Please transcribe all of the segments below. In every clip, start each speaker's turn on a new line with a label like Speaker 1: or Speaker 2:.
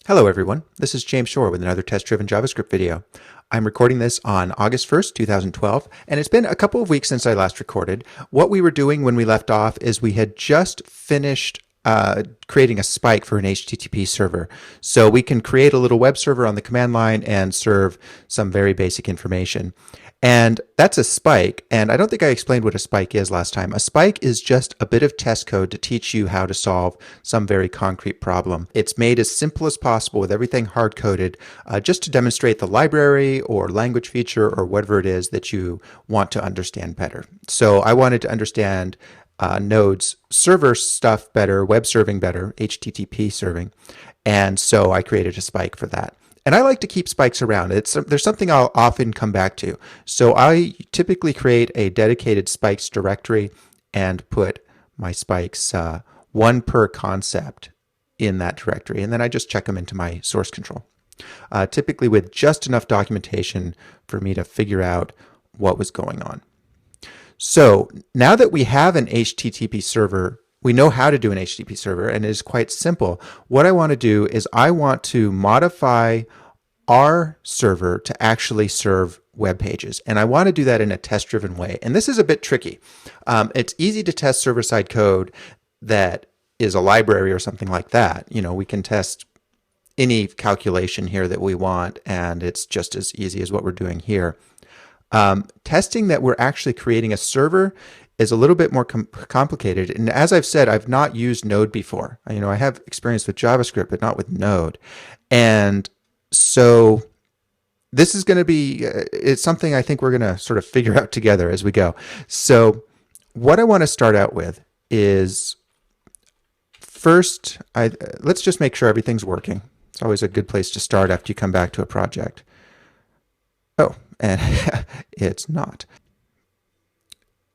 Speaker 1: Hello everyone, this is James Shore with another test-driven JavaScript video. I'm recording this on August 1st, 2012, and it's been a couple of weeks since I last recorded. What we were doing when we left off is we had just finished creating a spike for an HTTP server. So we can create a little web server on the command line and serve some very basic information. And that's a spike. And I don't think I explained what a spike is last time. A spike is just a bit of test code to teach you how to solve some very concrete problem. It's made as simple as possible with everything hard-coded, just to demonstrate the library or language feature or whatever it is that you want to understand better. So I wanted to understand Node's server stuff better, web serving better, HTTP serving. And so I created a spike for that. And I like to keep spikes around. There's something I'll often come back to. So I typically create a dedicated spikes directory and put my spikes one per concept in that directory. And then I just check them into my source control, typically with just enough documentation for me to figure out what was going on. So now that we have an HTTP server, we know how to do an HTTP server, and it is quite simple. What I want to do is I want to modify our server to actually serve web pages. And I want to do that in a test-driven way. And this is a bit tricky. It's easy to test server-side code that is a library or something like that. You know, we can test any calculation here that we want, and it's just as easy as what we're doing here. Testing that we're actually creating a server is a little bit more complicated. And as I've said, I've not used Node before. I have experience with JavaScript, but not with Node. And so this is going to be, it's something I think we're going to sort of figure out together as we go. So what I want to start out with is first, let's just make sure everything's working. It's always a good place to start after you come back to a project. Oh, and it's not.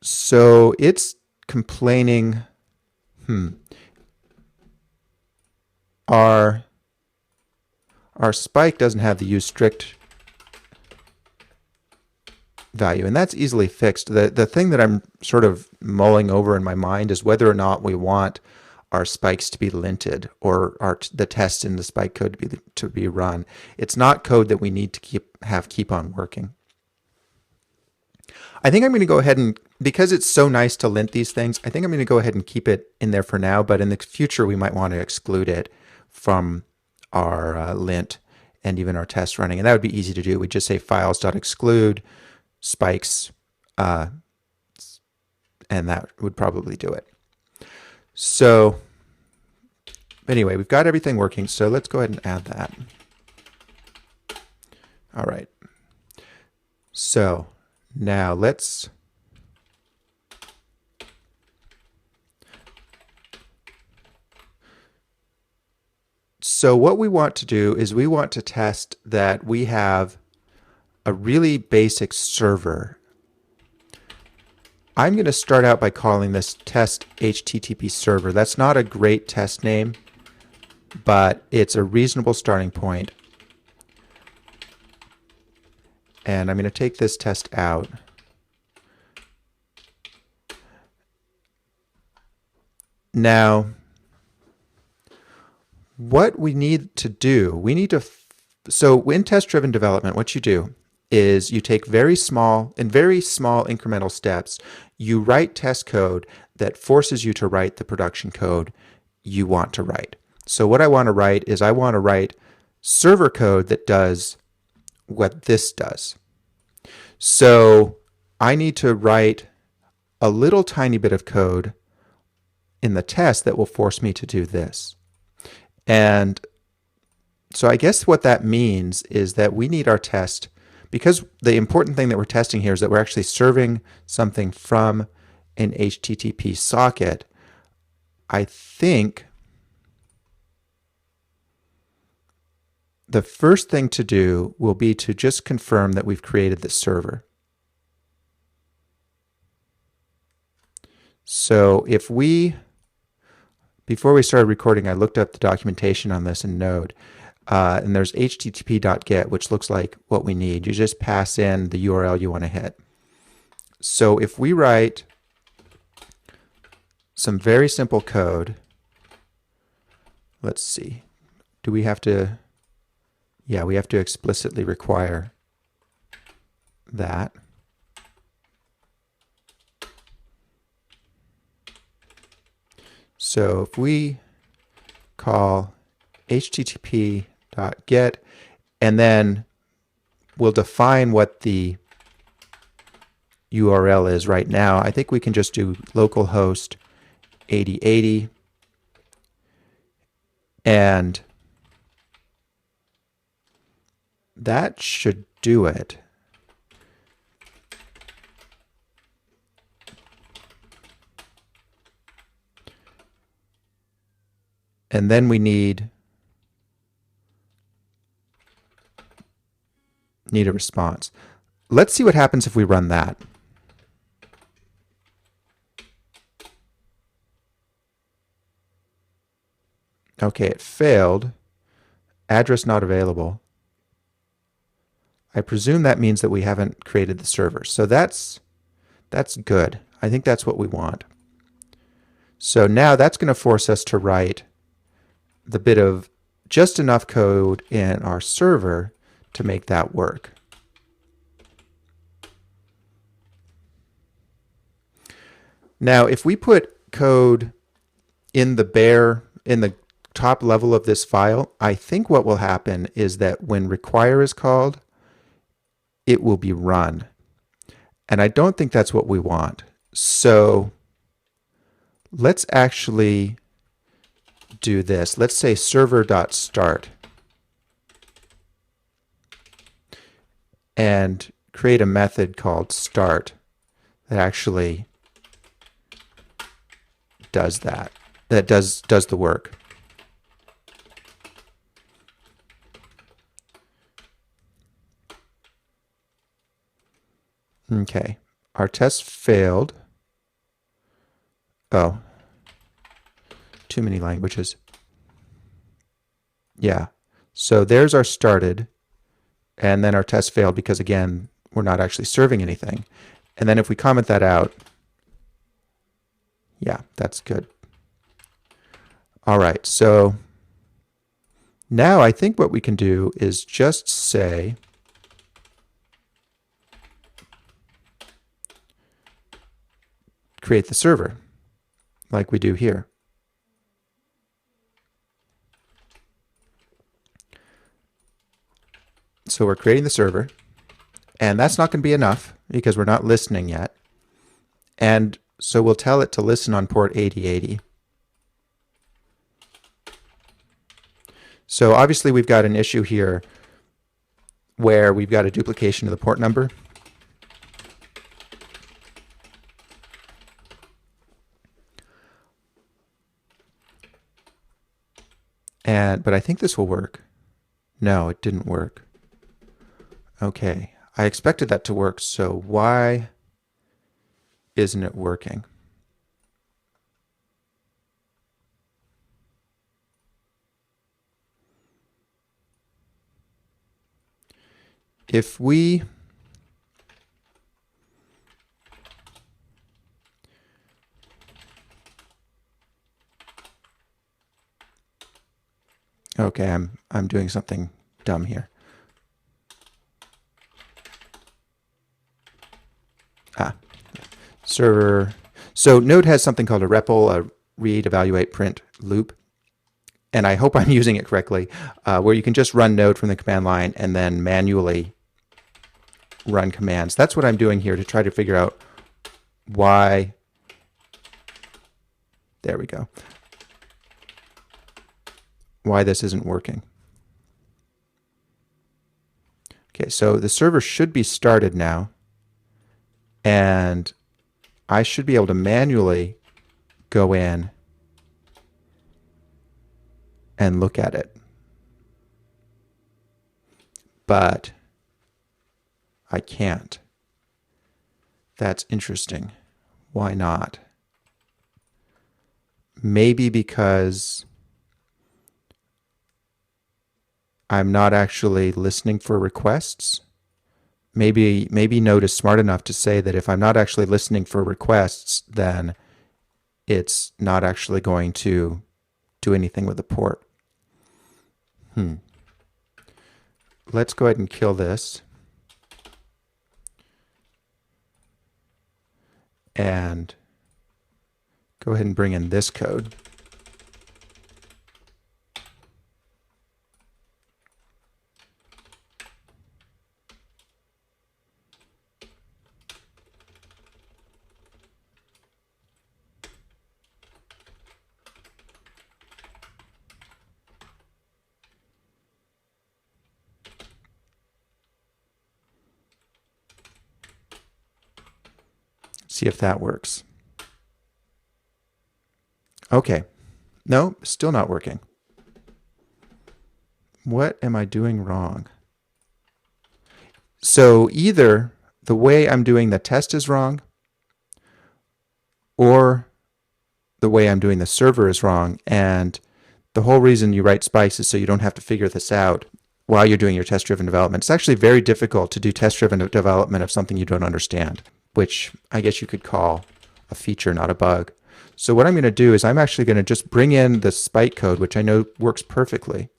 Speaker 1: So it's complaining, our spike doesn't have the use strict value, and that's easily fixed. The thing that I'm sort of mulling over in my mind is whether or not we want our spikes to be linted or the tests in the spike code to be run. It's not code that we need to keep on working. I think I'm going to go ahead and, because it's so nice to lint these things, I think I'm going to go ahead and keep it in there for now, but in the future we might want to exclude it from our lint and even our test running. And that would be easy to do. We just say files.exclude spikes, and that would probably do it. So anyway, we've got everything working, so let's go ahead and add that. All right. So now So what we want to do is we want to test that we have a really basic server. I'm going to start out by calling this test HTTP server. That's not a great test name, but it's a reasonable starting point. And I'm going to take this test out. Now, what we need to do, so in test-driven development, what you do is you take very small incremental steps, you write test code that forces you to write the production code you want to write. So what I want to write is I want to write server code that does what this does. So I need to write a little tiny bit of code in the test that will force me to do this. And so I guess what that means is that we need our test, because the important thing that we're testing here is that we're actually serving something from an HTTP socket. I think the first thing to do will be to just confirm that we've created this server. So before we started recording, I looked up the documentation on this in Node, and there's http.get, which looks like what we need. You just pass in the URL you want to hit. So if we write some very simple code, let's see, do we have to Yeah, we have to explicitly require that. So if we call http.get, and then we'll define what the URL is right now. I think we can just do localhost 8080, and that should do it. And then we need a response. Let's see what happens if we run that. Okay, it failed. Address not available. I presume that means that we haven't created the server. So that's good. I think that's what we want. So now that's going to force us to write the bit of just enough code in our server to make that work. Now, if we put code in the top level of this file, I think what will happen is that when require is called, it will be run. And I don't think that's what we want. So let's actually do this. Let's say server.start and create a method called start that actually does that. That does the work. Okay, our test failed. Oh, too many languages. Yeah, so there's our started, and then our test failed because, again, we're not actually serving anything. And then if we comment that out, yeah, that's good. All right, so now I think what we can do is just say create the server like we do here. So we're creating the server, and that's not going to be enough because we're not listening yet. And so we'll tell it to listen on port 8080. So obviously we've got an issue here where we've got a duplication of the port number. But I think this will work. No, it didn't work. Okay, I expected that to work, so why isn't it working? If we okay, I'm doing something dumb here. Server. So Node has something called a REPL, a read, evaluate, print loop. And I hope I'm using it correctly, where you can just run Node from the command line and then manually run commands. That's what I'm doing here to try to figure out why. There we go. Why this isn't working. Okay, so the server should be started now, and I should be able to manually go in and look at it. But I can't. That's interesting. Why not? Maybe because I'm not actually listening for requests. Maybe Node is smart enough to say that if I'm not actually listening for requests, then it's not actually going to do anything with the port. let's go ahead and kill this. And go ahead and bring in this code. See if that works. Okay. No, still not working. What am I doing wrong? So either the way I'm doing the test is wrong, or the way I'm doing the server is wrong. And the whole reason you write Spikes is so you don't have to figure this out while you're doing your test-driven development. It's actually very difficult to do test-driven development of something you don't understand, which I guess you could call a feature, not a bug. So what I'm going to do is I'm actually going to just bring in the Spike code, which I know works perfectly,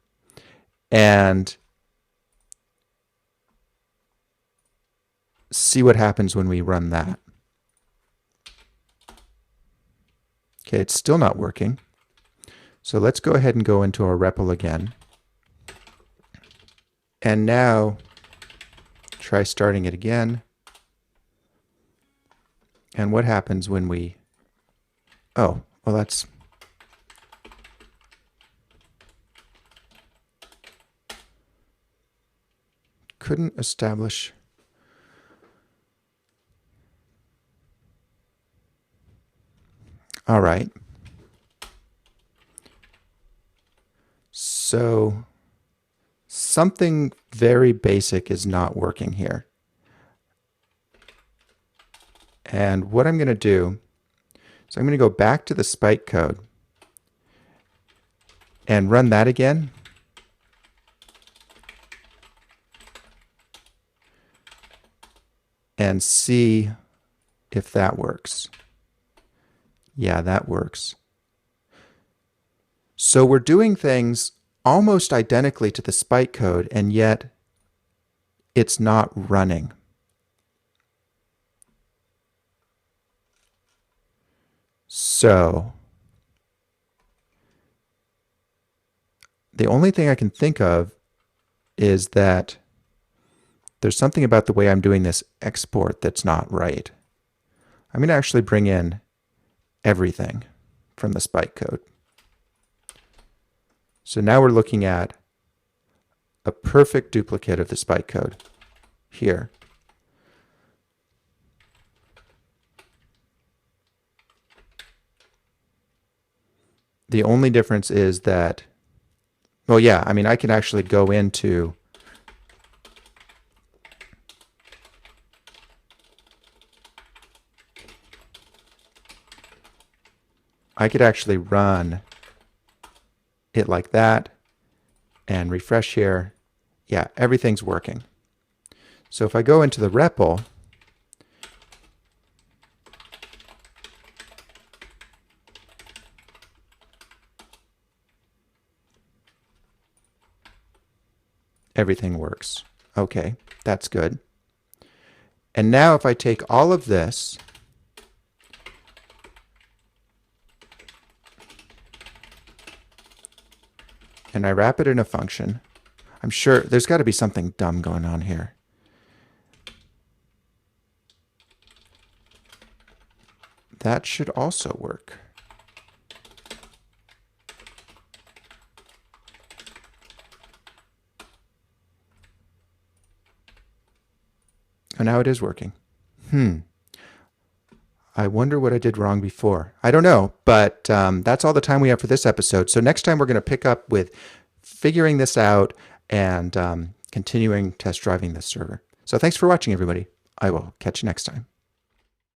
Speaker 1: and see what happens when we run that. Okay, it's still not working. So let's go ahead and go into our REPL again. And now try starting it again. And what happens when we, oh, well that's, couldn't establish. All right. So something very basic is not working here. And what I'm going to do is I'm going to go back to the Spike code and run that again. And see if that works. Yeah, that works. So we're doing things almost identically to the Spike code, and yet it's not running. So the only thing I can think of is that there's something about the way I'm doing this export that's not right. I'm going to actually bring in everything from the Spike code. So now we're looking at a perfect duplicate of the Spike code here. The only difference is that, well, yeah, I mean, I can actually go into I could actually run it like that and refresh here. Yeah, everything's working. So if I go into the REPL, everything works. Okay, that's good. And now if I take all of this and I wrap it in a function, I'm sure there's got to be something dumb going on here. That should also work. Oh, now it is working. I wonder what I did wrong before. I don't know, but that's all the time we have for this episode. So next time we're going to pick up with figuring this out and continuing test driving this server. So thanks for watching, everybody. I will catch you next time.